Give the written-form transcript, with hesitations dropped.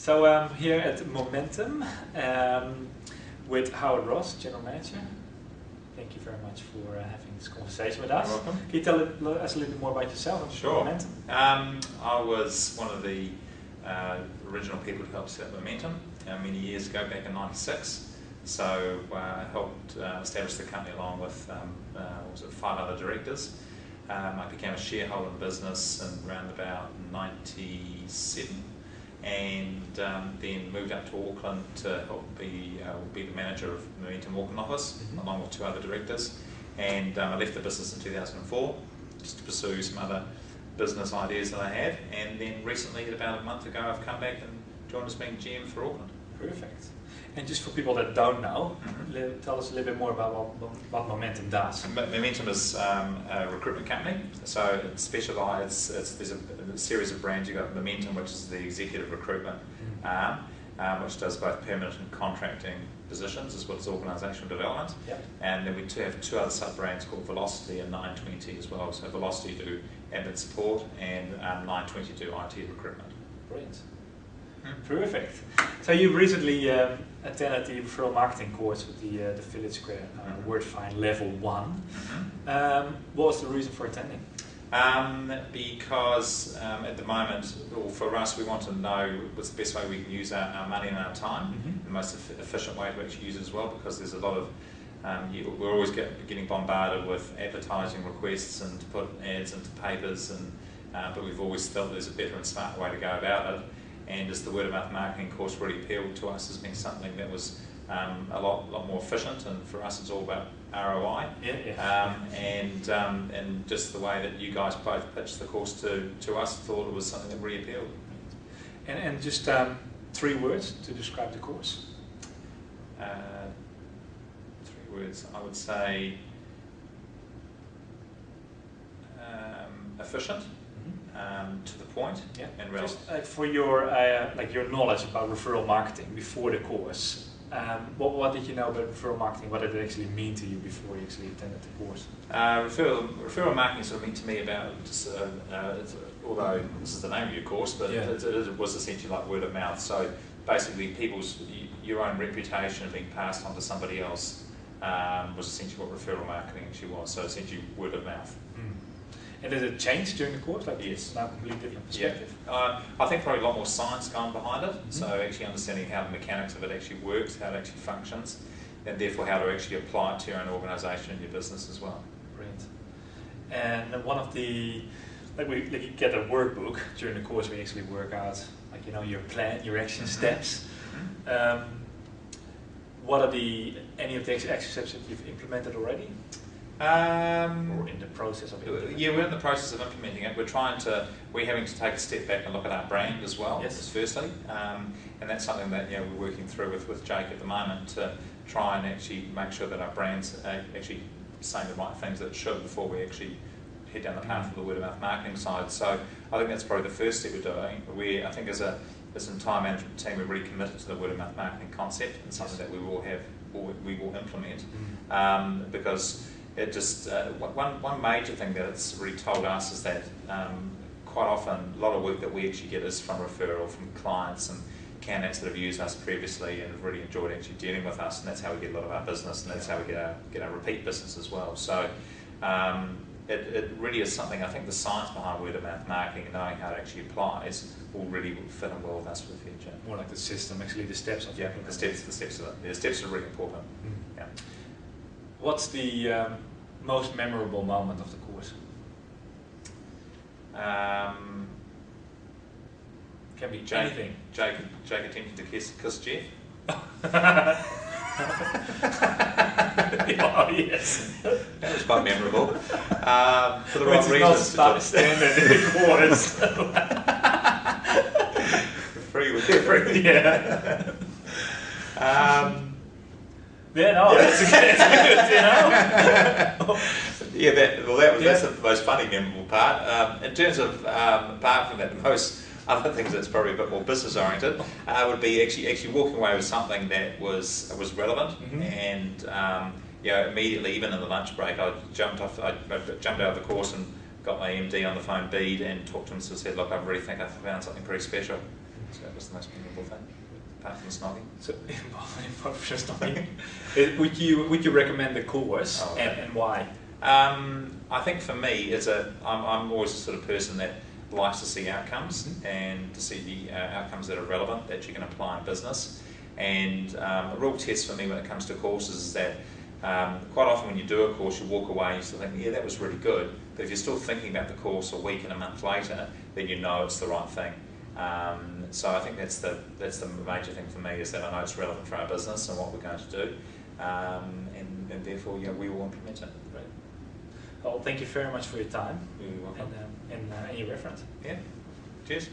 So I'm here at Momentum with Howard Ross, General Manager. Thank you very much for having this conversation with us. You're welcome. Can you tell us a little bit more about yourself and Sure. Momentum? I was one of the original people to help set up Momentum many years ago, back in '96. So I helped establish the company along with 5 other directors. I became a shareholder in the business in around about '97, and then moved up to Auckland to help be the manager of the Momentum Auckland office, along with 2 other directors. And I left the business in 2004 just to pursue some other business ideas that I had. And then recently, about a month ago, I've come back and joined as being GM for Auckland. Perfect. And just for people that don't know, tell us a little bit more about what Momentum does. Momentum is a recruitment company, so it specialises. There's a series of brands. You've got Momentum, which is the executive recruitment arm, which does both permanent and contracting positions as well as organisational development. Yep. And then we have 2 other sub-brands called Velocity and 920 as well. So Velocity do admin support, and 920 do IT recruitment. Brilliant. Perfect. So you recently attended the referral marketing course with the Village Square WordFind Level 1. What was the reason for attending? Because at the moment, well, for us, we want to know what's the best way we can use our money and our time, the most efficient way to actually use it as well, because there's a lot of, we're always getting bombarded with advertising requests and to put ads into papers, and but we've always felt there's a better and smarter way to go about it. And as the word of mouth marketing course really appealed to us as being something that was a lot more efficient, and for us it's all about ROI. And just the way that you guys both pitched the course to us, thought it was something that really appealed. And just 3 words to describe the course. 3 words, I would say efficient. To the point, and just for your your knowledge about referral marketing before the course, what did you know about referral marketing? What did it actually mean to you before you actually attended the course? Referral marketing sort of meant to me about just, although this is the name of your course, but it was essentially like word of mouth. So basically, your own reputation of being passed on to somebody else was essentially what referral marketing actually was. So essentially, word of mouth. And did it change during the course? Yes. It's now a completely different perspective? Yeah. I think probably a lot more science going behind it, so actually understanding how the mechanics of it actually works, how it actually functions, and therefore how to actually apply it to your own organisation and your business as well. Brilliant. And one of the, you get a workbook during the course where you actually work out, your plan, your action steps. What are any of the action steps that you've implemented already? Or in the process of implementing? Yeah, we're in the process of implementing it. We're having to take a step back and look at our brand as well, firstly. And that's something that we're working through with Jake at the moment to try and actually make sure that our brand's actually saying the right things that it should before we actually head down the path of the word of mouth marketing side. So I think that's probably the first step we're doing. I think as an entire management team, we're really committed to the word of mouth marketing concept, and something that we will implement, because it just one major thing that it's really told us is that quite often a lot of work that we actually get is from referral from clients and candidates that have used us previously and have really enjoyed actually dealing with us, and that's how we get a lot of our business, and that's how we get our repeat business as well. So it really is something. I think the science behind word of mouth marketing and knowing how it actually applies will really fit in well with us for the future. More like the system, actually the steps of it. The steps of it. The steps are really important. Yeah. What's the most memorable moment of the course? Can be anything. Jake attempting to kiss Jeff. Oh yes, that was quite memorable. For the right reasons. Not standard in the course. Free with free. Yeah. That's good, That's the most funny, memorable part. In terms of, apart from that, the most other things that's probably a bit more business oriented would be actually walking away with something that was relevant, and immediately, even in the lunch break, I jumped out of the course and got my MD on the phone, Bede, and talked to him and said, look, I really think I found something pretty special. So that was the most memorable thing, apart from the snogging. So, apart from snogging, would you recommend the course, and why? I think for me, I'm always the sort of person that likes to see outcomes and to see the outcomes that are relevant that you can apply in business. And a real test for me when it comes to courses is that quite often when you do a course, you walk away and you still think, yeah, that was really good. But if you're still thinking about the course a week and a month later, then you know it's the right thing. So I think that's the major thing for me, is that I know it's relevant for our business and what we're going to do, and therefore we will implement it. Right. Well, thank you very much for your time. You're welcome. And your reference. Yeah. Cheers.